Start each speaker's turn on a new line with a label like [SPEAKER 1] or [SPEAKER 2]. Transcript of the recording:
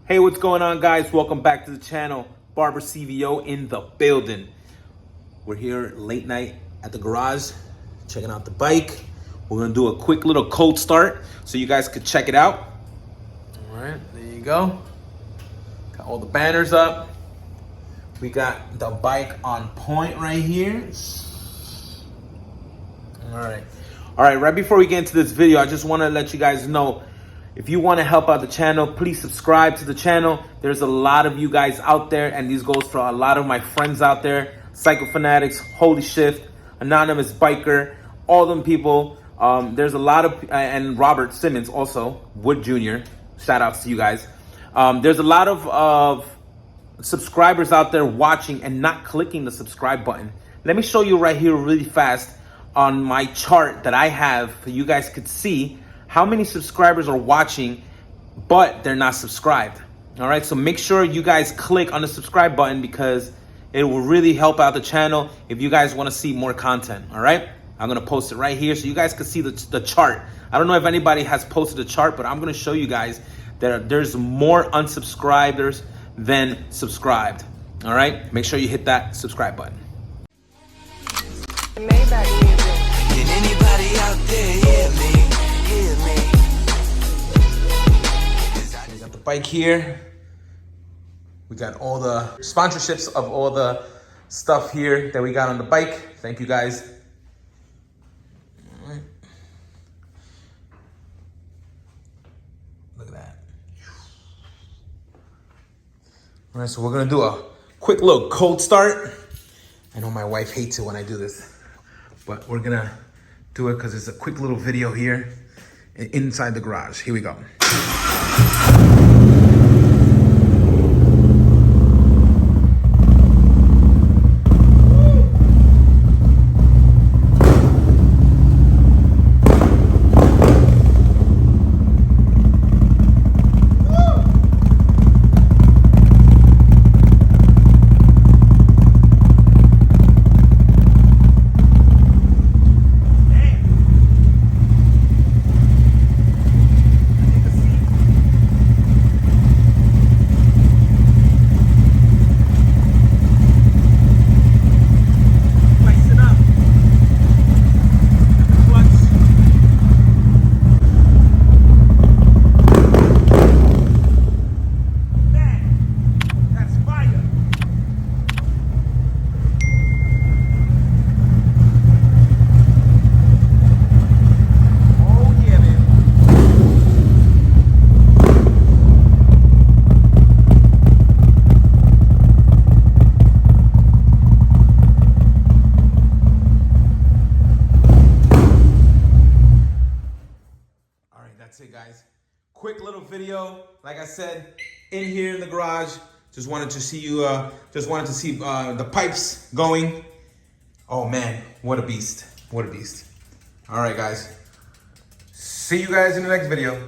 [SPEAKER 1] Hey, what's going on, guys? Welcome back to the channel. Barber CVO in the building. We're here late night at the garage, checking out the bike. We're gonna do a quick little cold start so you guys could check it out. All right, there you go. Got all the banners up. We got the bike on point right here. All right, right before we get into this video, I just wanna let you guys know, if you want to help out the channel, please subscribe to the channel. There's a lot of you guys out there, and these goes for a lot of my friends out there. Cycle Fanatics, Holy Shift, Anonymous Biker, all them people. There's a lot of, and Robert Simmons also, Wood Jr., shout outs to you guys. There's a lot of subscribers out there watching and not clicking the subscribe button. Let me show you right here really fast on my chart that I have, so you guys could see how many subscribers are watching, but they're not subscribed. All right, so make sure you guys click on the subscribe button because it will really help out the channel if you guys want to see more content. All right, I'm gonna post it right here so you guys can see the chart. I don't know if anybody has posted a chart, but I'm gonna show you guys that there's more unsubscribers than subscribed. All right, make sure you hit that subscribe button.
[SPEAKER 2] Can anybody out there hear me?
[SPEAKER 1] We got the bike here. We got all the sponsorships of all the stuff here that we got on the bike. Thank you guys. All right. Look at that. All right, so we're gonna do a quick little cold start. I know my wife hates it when I do this, but we're gonna do it because it's a quick little video here inside the garage. Here we go. That's it, guys. Quick little video. Like I said, in here in the garage. Just wanted to see you. The pipes going. Oh man, what a beast! What a beast! All right, guys. See you guys in the next video.